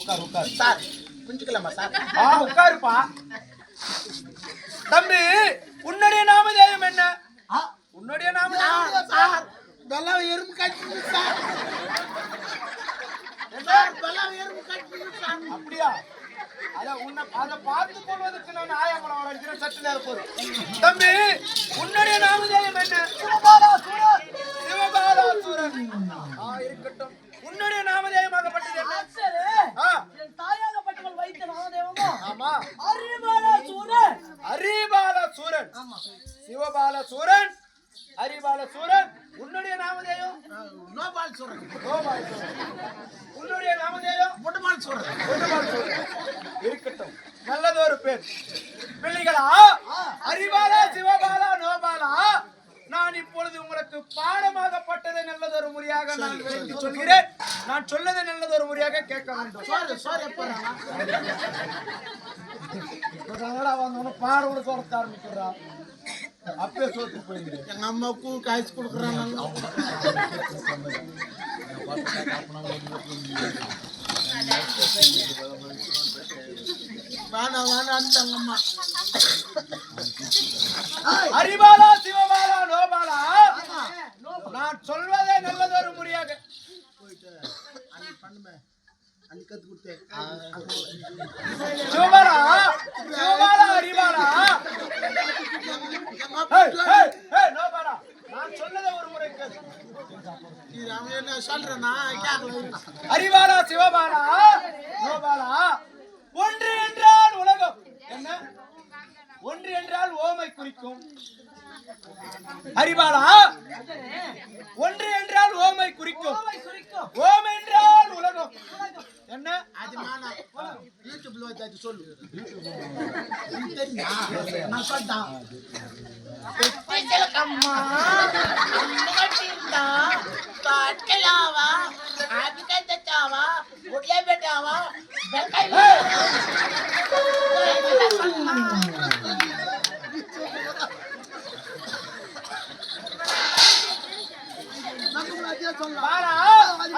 உட்கார் உட்கார் sir புரிஞ்சுக்கலாமா sir? உட்காருப்பா. தம்பி, உன்னுடைய நாமதேயம் என்ன? உன்னுடைய நாமதேயம் சார் வெள்ளம் எறும்பு கட்டி சார். வெள்ளம் எறும்பு கட்டி சார். அப்படியா? அதை பார்த்து கொள்வதற்கு நான் ஆயமனம் வளர்க்கிறேன். சற்று நேரம் போதும். தம்பி, உன்னுடைய நாமதேயம் என்ன? சிவபாலாசுரன். சிவபாலாசுரன். இருக்கட்டும். உன்னுடைய நாமதேயமாகப்பட்டது என்ன? தாயாகப்பட்டவள் வைத்த நாமதேவமோ? ஆமா, அரிபாலாசூரன். அரிபாலாசூரன். சிவபாலாசூரன், அரிபாலாசூரன். உன்னுடைய நாமதேயம்? நோபால் சூரன். நோபால் சூரன். உன்னுடைய நாமதேயம்? முட்டுமால் சூரன். முட்டுமால் சூரன். இருக்கட்டும், நல்லதொரு பேர். பிள்ளைகளா, அரிபாலா, சிவபாலா, நோபாலா, நான் இப்பொழுது உங்களுக்கு பாடமாகப்பட்டதை நல்லதொரு முறையாக நான் விளக்கி சொல்கிறேன். நான் சொல்லதை நல்லதொரு முறையாக கேட்க வேண்டும். பாடம் சொல்ல ஆரம்பிக்கிறா. அப்பே சோத்து போயிருக்கேன். எங்க அம்மாவுக்கு காய்ச்சி கொடுக்குறாங்க. வேணாம் அரிபாலா, சிவபாலா, நோபாலா, நான் சொல்வதே நல்லதொரு முறையாக சிவபாலா, சிவபாலா, அரிபாலா, நோபாலா, நான் சொல்லத ஒரு முறை சொல்றேன்னா அரிபாலா, சிவபாலா, நோபாலா, ஒன்று என்றால் உலகம் என்ன? ஒன்று என்றால் ஓமை குறிக்கும். அரிபாலா, ஒன்று என்றால் ஓமை குறிக்கும். ஓமை என்றால் உலகம் என்ன? அது யூடியூப்ல வச்சு சொல்லு. நான் சொல்றேன். அம்மா கட்டிருந்தா காட்டலாவா ஆபிகா தச்சாவா உடலே பெட்டாவா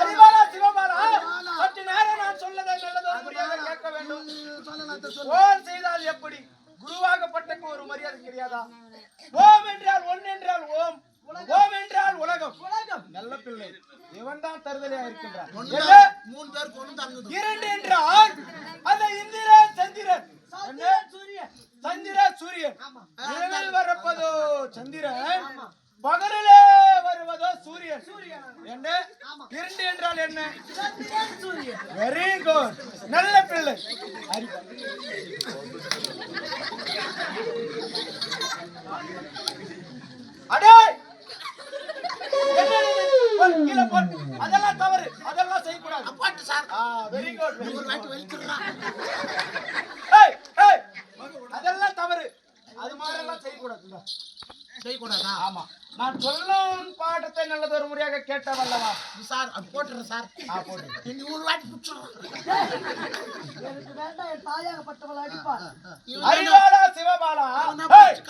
அரிபாலா, சிவபாலா, சற்று நேரம் நான் சொல்லதை நல்லதொரு முறையாக கேட்க வேண்டும். ஓம் செய்தால் எப்படி? குருவாகப்பட்டக்கு ஒரு மரியாதை கிடையாதா? ஓம் என்றால் ஒன் என்றால் ஓம், ஓம் என்றால் உலகம். நல்ல பிள்ளை, இவன் தான் தருதலையா இருக்கின்றான். மூணு பேருக்கு ஒண்ணு தாங்குது. இரண்டு என்றால் அந்த இந்திரன், சந்திரன், சந்திரன், சூரியன். இரவில் வரப்பதோ சந்திரன், பகலிலே வருவதோ சூரியன். என்ன? இரண்டு என்றால் என்ன? வெரி குட், நல்ல பிள்ளை. அடே, அதெல்லாம் தவறு, அதெல்லாம் செய்யக்கூடாது. வெரி குட், அதெல்லாம் தவறு, அது மாதிரி எல்லாம் செய்யக்கூடாது. செய்யக்கூடாதா? ஆமா, நான் சொல்லும் பாடத்தை நல்லதொரு முறையாக கேட்டவல்லவா சார்? அது போட்டுறேன் சார். போட்டு நீங்க ஒரு வாட்டி புடிச்சுறோம். எனக்கு வேண்டாம், என் தாயாகப்பட்டவள் அடிப்பார். அரிபாலா, சிவபாலா,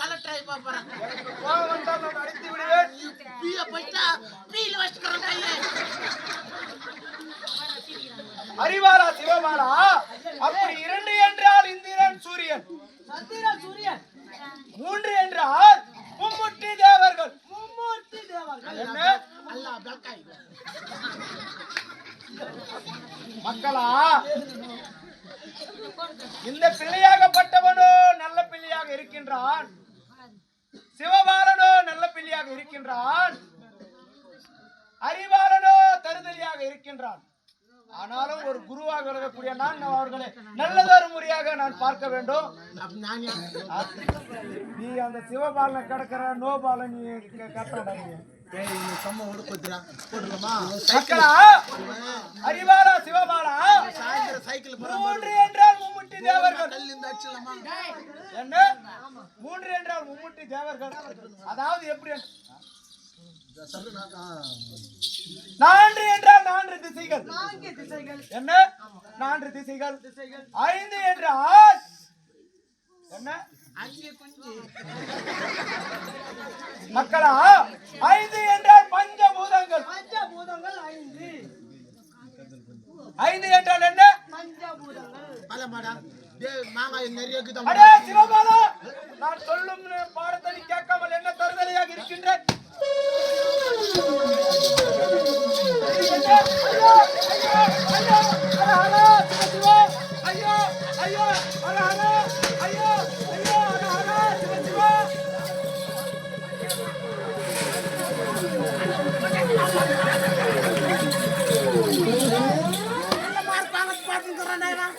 கலெக்டர் ஆகி போறேன். எனக்கு கோபம் வந்தால் நான் அடித்து விடுவேன். பீய போயிட்டா பீல வச்சுக்கிறேன் கையை. அரிபாலா, சிவபாலா, அப்படி இரண்டு என்றால் இந்திரன், சூரியன். சந்திரன், சூரியன். மூன்று என்றால் மும்மூர்த்தி தேவர்கள். மும்மூர்த்தி தேவர்கள் என்ன? அல்லாஹ் பல்காய். மக்களா, இந்த பிள்ளையாகப்பட்டவனோ நல்ல பிள்ளையாக இருக்கின்றான். சிவபாலனோ நல்ல பிள்ளையாக இருக்கின்றான். அரிபாலனோ தருதலியாக இருக்கின்றான். ஆனாலும் ஒரு குருவாக விளங்கக்கூடிய நான் அவர்களை நல்லதொரு முறையாக நான் பார்க்க வேண்டும். நீ அந்த சிவபாலனை கிடக்கிற நோபால நீ கட்டாடாங்க. அரிபாலா, சிவபாலா, மூன்று என்றால் மும்முட்டி தேவர்கள். என்ன? மூன்று என்றால் மும்முட்டி தேவர்கள். அதாவது எப்படி? நான்கு என்றால் நான்கு திசைகள். என்ன? நான்கு திசைகள். ஐந்து என்றால் என்ன? மக்களா, ஐந்து என்றால் பஞ்சபூதங்கள். பஞ்சபூதங்கள் ஐந்து. ஐந்து என்றால் என்ன? மாங்காய் நிறைய இருக்குதா அடே சிவபாலா, நான் சொல்லும் பாடத்தை நீ கேட்காமல் என்ன தருதலையாக இருக்கின்ற? ஐயோ, ஐயோ, ஐயோ, ஹர ஹர, சிவ சிவ, ஐயோ, ஐயோ, ஹர ஹர, ஐயோ, ஐயோ, ஹர ஹர, சிவ சிவ. மார்க் வாங்க பாத்துக்கறேன் நான்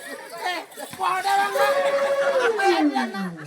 போடா வாங்க